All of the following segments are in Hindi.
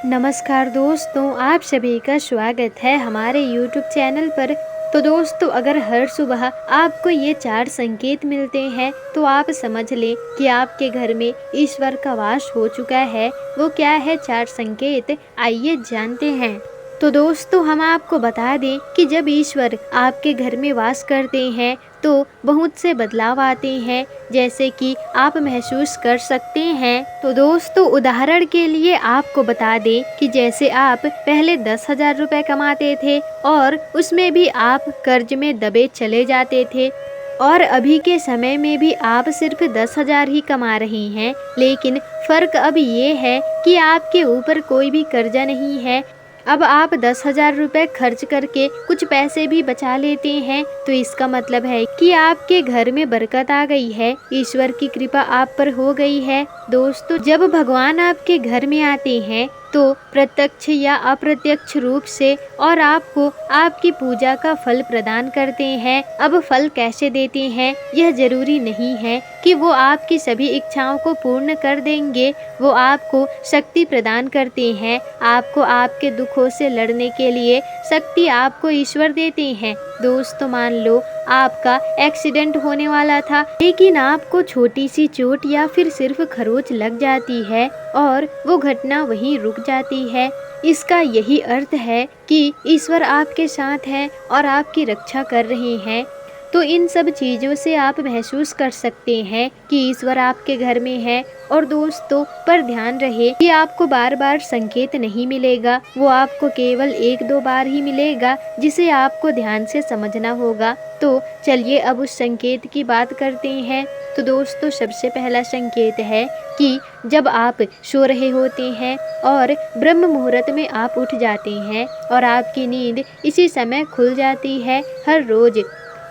नमस्कार दोस्तों, आप सभी का स्वागत है हमारे YouTube चैनल पर। तो दोस्तों, अगर हर सुबह आपको ये 4 संकेत मिलते हैं तो आप समझ लें कि आपके घर में ईश्वर का वास हो चुका है। वो क्या है 4 संकेत, आइए जानते हैं। तो दोस्तों, हम आपको बता दें कि जब ईश्वर आपके घर में वास करते हैं तो बहुत से बदलाव आते हैं, जैसे कि आप महसूस कर सकते हैं। तो दोस्तों, उदाहरण के लिए आपको बता दें कि जैसे आप पहले 10,000 रुपए कमाते थे और उसमें भी आप कर्ज में दबे चले जाते थे, और अभी के समय में भी आप सिर्फ 10,000 ही कमा रही हैं। लेकिन फर्क अब ये है कि आपके ऊपर कोई भी कर्जा नहीं है। अब आप 10,000 रुपए खर्च करके कुछ पैसे भी बचा लेते हैं, तो इसका मतलब है कि आपके घर में बरकत आ गई है, ईश्वर की कृपा आप पर हो गई है। दोस्तों, जब भगवान आपके घर में आते हैं तो प्रत्यक्ष या अप्रत्यक्ष रूप से और आपको आपकी पूजा का फल प्रदान करते हैं। अब फल कैसे देते हैं, यह जरूरी नहीं है कि वो आपकी सभी इच्छाओं को पूर्ण कर देंगे। वो आपको शक्ति प्रदान करते हैं। आपको आपके दुखों से लड़ने के लिए शक्ति आपको ईश्वर देते हैं। दोस्तों, मान लो आपका एक्सीडेंट होने वाला था, लेकिन आपको छोटी सी चोट या फिर सिर्फ खरोच लग जाती है और वो घटना वहीं रुक जाती है। इसका यही अर्थ है कि ईश्वर आपके साथ है और आपकी रक्षा कर रहे हैं। तो इन सब चीज़ों से आप महसूस कर सकते हैं कि ईश्वर आपके घर में है। और दोस्तों, पर ध्यान रहे कि आपको बार बार संकेत नहीं मिलेगा, वो आपको केवल 1-2 बार ही मिलेगा, जिसे आपको ध्यान से समझना होगा। तो चलिए अब उस संकेत की बात करते हैं। तो दोस्तों, सबसे पहला संकेत है कि जब आप सो रहे होते हैं और ब्रह्म मुहूर्त में आप उठ जाते हैं और आपकी नींद इसी समय खुल जाती है हर रोज।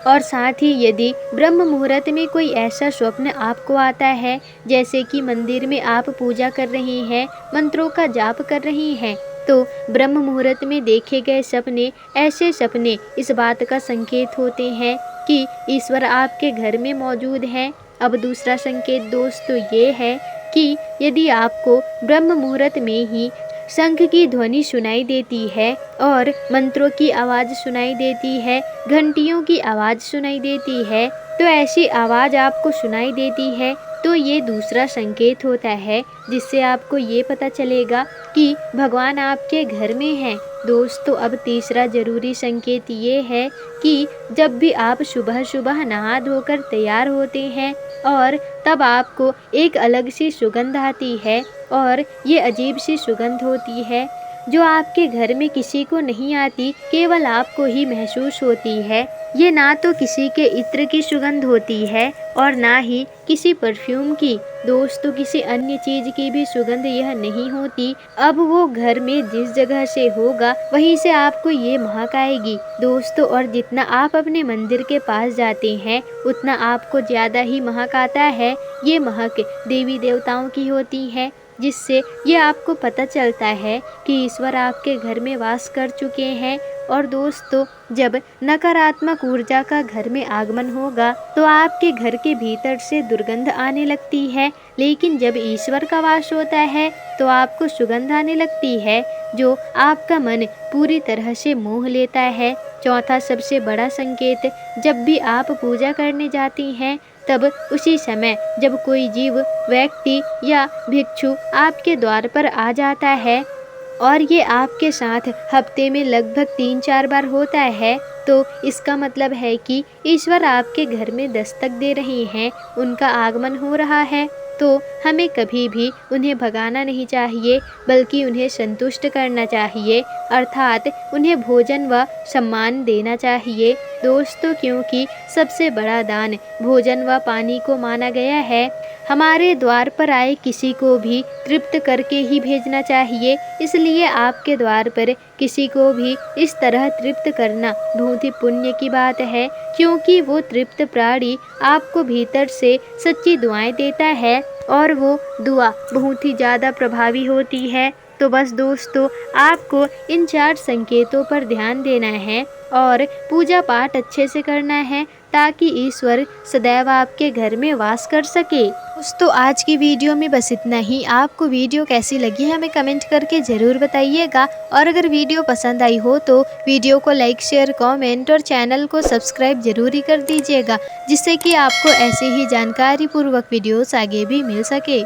और साथ ही यदि ब्रह्म मुहूर्त में कोई ऐसा स्वप्न आपको आता है, जैसे कि मंदिर में आप पूजा कर रही हैं, मंत्रों का जाप कर रही हैं, तो ब्रह्म मुहूर्त में देखे गए सपने, ऐसे सपने इस बात का संकेत होते हैं कि ईश्वर आपके घर में मौजूद है। अब दूसरा संकेत दोस्तों ये है कि यदि आपको ब्रह्म मुहूर्त में ही शंख की ध्वनि सुनाई देती है और मंत्रों की आवाज़ सुनाई देती है, घंटियों की आवाज़ सुनाई देती है, तो ऐसी आवाज़ आपको सुनाई देती है, तो ये दूसरा संकेत होता है, जिससे आपको ये पता चलेगा कि भगवान आपके घर में हैं। दोस्तों, अब तीसरा ज़रूरी संकेत ये है कि जब भी आप सुबह सुबह नहा धोकर तैयार होते हैं और तब आपको एक अलग सी सुगंध आती है, और ये अजीब सी सुगंध होती है जो आपके घर में किसी को नहीं आती, केवल आपको ही महसूस होती है। ये ना तो किसी के इत्र की सुगंध होती है और ना ही किसी परफ्यूम की। दोस्तों, किसी अन्य चीज की भी सुगंध यह नहीं होती। अब वो घर में जिस जगह से होगा वहीं से आपको ये महक आएगी। दोस्तों, और जितना आप अपने मंदिर के पास जाते हैं उतना आपको ज्यादा ही महक आता है। ये महक देवी देवताओं की होती है, जिससे ये आपको पता चलता है कि ईश्वर आपके घर में वास कर चुके हैं। और दोस्तों, जब नकारात्मक ऊर्जा का घर में आगमन होगा तो आपके घर के भीतर से दुर्गंध आने लगती है, लेकिन जब ईश्वर का वास होता है तो आपको सुगंध आने लगती है, जो आपका मन पूरी तरह से मोह लेता है। चौथा सबसे बड़ा संकेत, जब भी आप पूजा करने जाती हैं तब उसी समय जब कोई जीव, व्यक्ति या भिक्षु आपके द्वार पर आ जाता है और ये आपके साथ हफ्ते में लगभग 3-4 बार होता है, तो इसका मतलब है कि ईश्वर आपके घर में दस्तक दे रहे हैं, उनका आगमन हो रहा है। तो हमें कभी भी उन्हें भगाना नहीं चाहिए, बल्कि उन्हें संतुष्ट करना चाहिए, अर्थात उन्हें भोजन व सम्मान देना चाहिए। दोस्तों, क्योंकि सबसे बड़ा दान भोजन व पानी को माना गया है, हमारे द्वार पर आए किसी को भी तृप्त करके ही भेजना चाहिए। इसलिए आपके द्वार पर किसी को भी इस तरह तृप्त करना बहुत ही पुण्य की बात है, क्योंकि वो तृप्त प्राणी आपको भीतर से सच्ची दुआएं देता है और वो दुआ बहुत ही ज़्यादा प्रभावी होती है। तो बस दोस्तों, आपको इन 4 संकेतों पर ध्यान देना है और पूजा पाठ अच्छे से करना है। ताकि ईश्वर सदैव आपके घर में वास कर सके। दोस्तों आज की वीडियो में बस इतना ही। आपको वीडियो कैसी लगी हमें कमेंट करके ज़रूर बताइएगा, और अगर वीडियो पसंद आई हो तो वीडियो को लाइक शेयर कमेंट और चैनल को सब्सक्राइब जरूर ही कर दीजिएगा, जिससे कि आपको ऐसे ही जानकारी पूर्वक वीडियोस आगे भी मिल सके।